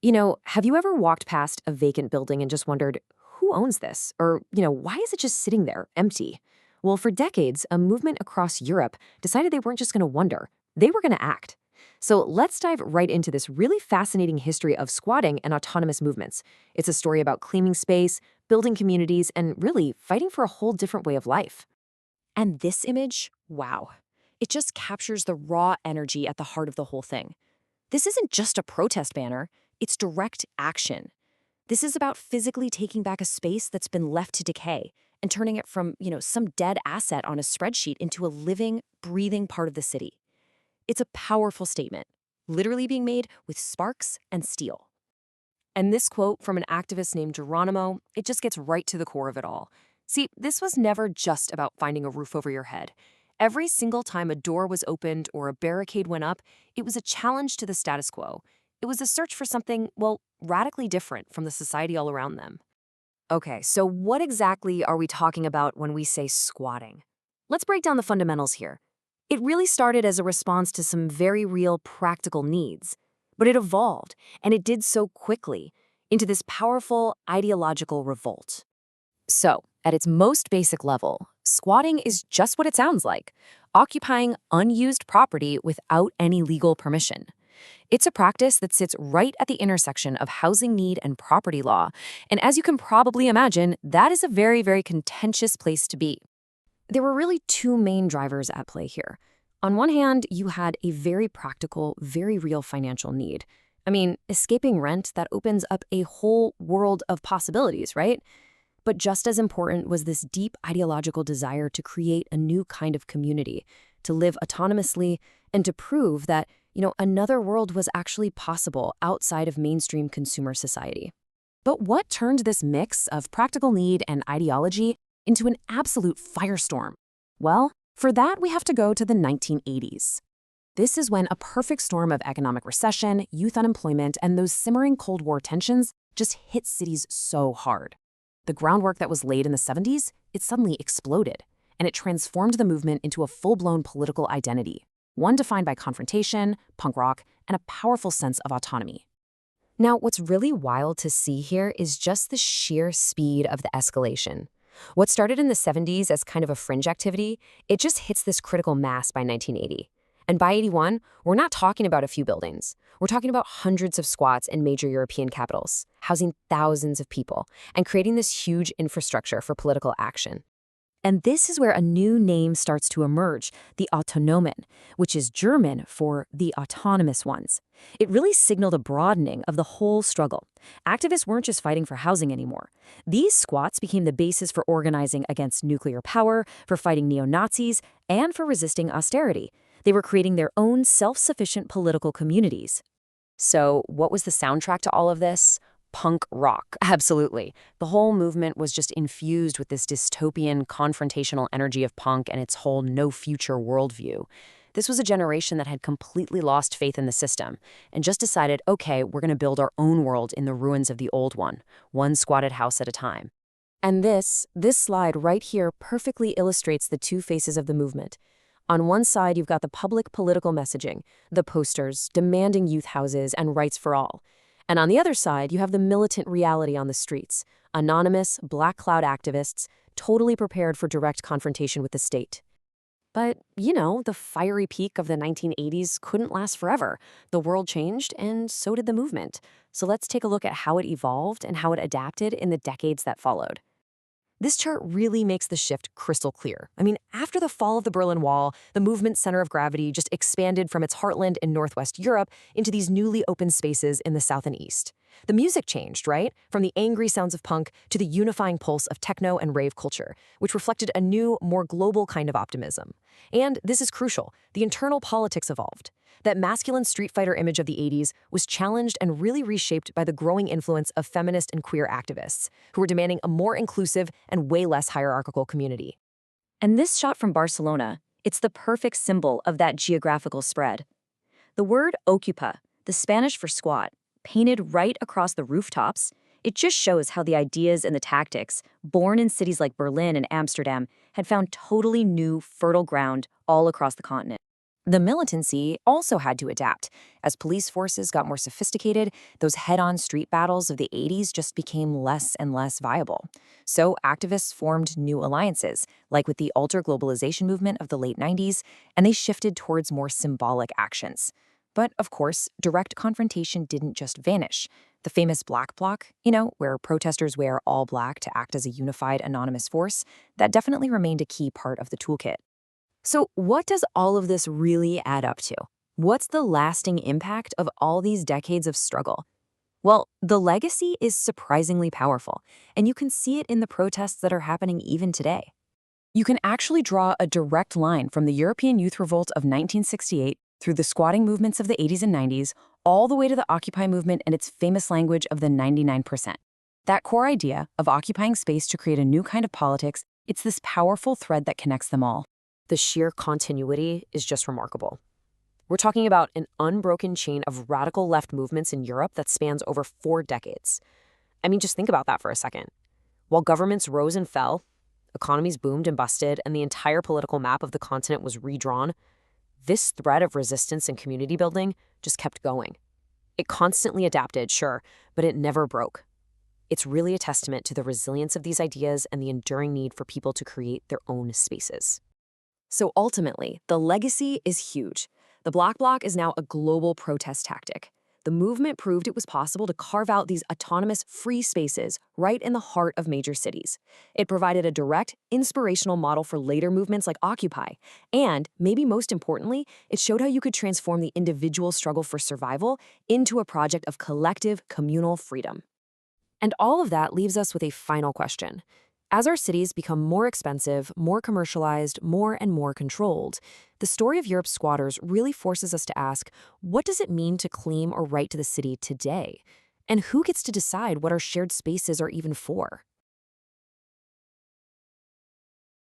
Have you ever walked past a vacant building and just wondered, who owns this? Or, why is it just sitting there, empty? Well, for decades, a movement across Europe decided they weren't just going to wonder, they were going to act. So let's dive right into this really fascinating history of squatting and autonomous movements. It's a story about claiming space, building communities, and really fighting for a whole different way of life. And this image, wow, it just captures the raw energy at the heart of the whole thing. This isn't just a protest banner, it's direct action. This is about physically taking back a space that's been left to decay and turning it from, some dead asset on a spreadsheet into a living, breathing part of the city. It's a powerful statement, literally being made with sparks and steel. And this quote from an activist named Geronimo, it just gets right to the core of it all. See, this was never just about finding a roof over your head. Every single time a door was opened or a barricade went up, it was a challenge to the status quo. It was a search for something, well, radically different from the society all around them. Okay, so what exactly are we talking about when we say squatting? Let's break down the fundamentals here. It really started as a response to some very real practical needs, but it evolved, and it did so quickly, into this powerful ideological revolt. So, at its most basic level, squatting is just what it sounds like, occupying unused property without any legal permission. It's a practice that sits right at the intersection of housing need and property law, and as you can probably imagine, that is a very, very contentious place to be. There were really two main drivers at play here. On one hand, you had a very practical, very real financial need. I mean, escaping rent, that opens up a whole world of possibilities, right? But just as important was this deep ideological desire to create a new kind of community, to live autonomously, and to prove that, another world was actually possible outside of mainstream consumer society. But what turned this mix of practical need and ideology into an absolute firestorm? Well, for that, we have to go to the 1980s. This is when a perfect storm of economic recession, youth unemployment, and those simmering Cold War tensions just hit cities so hard. The groundwork that was laid in the 70s, it suddenly exploded, and it transformed the movement into a full-blown political identity, one defined by confrontation, punk rock, and a powerful sense of autonomy. Now, what's really wild to see here is just the sheer speed of the escalation. What started in the 70s as kind of a fringe activity, it just hits this critical mass by 1980. And by 81, we're not talking about a few buildings. We're talking about hundreds of squats in major European capitals, housing thousands of people, and creating this huge infrastructure for political action. And this is where a new name starts to emerge, the Autonomen, which is German for the autonomous ones. It really signaled a broadening of the whole struggle. Activists weren't just fighting for housing anymore. These squats became the basis for organizing against nuclear power, for fighting neo-Nazis, and for resisting austerity. They were creating their own self-sufficient political communities. So, what was the soundtrack to all of this? Punk rock, absolutely. The whole movement was just infused with this dystopian, confrontational energy of punk and its whole no-future worldview. This was a generation that had completely lost faith in the system and just decided, okay, we're going to build our own world in the ruins of the old one squatted house at a time. And this slide right here perfectly illustrates the two faces of the movement. On one side, you've got the public political messaging, the posters demanding youth houses and rights for all. And on the other side, you have the militant reality on the streets, anonymous, black cloud activists, totally prepared for direct confrontation with the state. But, the fiery peak of the 1980s couldn't last forever. The world changed, and so did the movement. So let's take a look at how it evolved and how it adapted in the decades that followed. This chart really makes the shift crystal clear. I mean, after the fall of the Berlin Wall, the movement's center of gravity just expanded from its heartland in Northwest Europe into these newly open spaces in the South and East. The music changed, right? From the angry sounds of punk to the unifying pulse of techno and rave culture, which reflected a new, more global kind of optimism. And this is crucial, the internal politics evolved. That masculine street fighter image of the 80s was challenged and really reshaped by the growing influence of feminist and queer activists, who were demanding a more inclusive and way less hierarchical community. And this shot from Barcelona, it's the perfect symbol of that geographical spread. The word ocupa, the Spanish for squat, painted right across the rooftops, it just shows how the ideas and the tactics, born in cities like Berlin and Amsterdam, had found totally new, fertile ground all across the continent. The militancy also had to adapt. As police forces got more sophisticated, those head-on street battles of the 80s just became less and less viable. So activists formed new alliances, like with the ultra-globalization movement of the late 90s, and they shifted towards more symbolic actions. But of course, direct confrontation didn't just vanish. The famous Black Bloc, where protesters wear all black to act as a unified anonymous force, that definitely remained a key part of the toolkit. So, what does all of this really add up to? What's the lasting impact of all these decades of struggle? Well, the legacy is surprisingly powerful, and you can see it in the protests that are happening even today. You can actually draw a direct line from the European Youth Revolt of 1968 through the squatting movements of the 80s and 90s, all the way to the Occupy movement and its famous language of the 99%. That core idea of occupying space to create a new kind of politics, it's this powerful thread that connects them all. The sheer continuity is just remarkable. We're talking about an unbroken chain of radical left movements in Europe that spans over 4 decades. I mean, just think about that for a second. While governments rose and fell, economies boomed and busted, and the entire political map of the continent was redrawn, this thread of resistance and community building just kept going. It constantly adapted, sure, but it never broke. It's really a testament to the resilience of these ideas and the enduring need for people to create their own spaces. So ultimately, the legacy is huge. The Black Bloc is now a global protest tactic. The movement proved it was possible to carve out these autonomous, free spaces right in the heart of major cities. It provided a direct, inspirational model for later movements like Occupy. And, maybe most importantly, it showed how you could transform the individual struggle for survival into a project of collective, communal freedom. And all of that leaves us with a final question. As our cities become more expensive, more commercialized, more and more controlled, the story of Europe's squatters really forces us to ask, what does it mean to claim or right to the city today? And who gets to decide what our shared spaces are even for?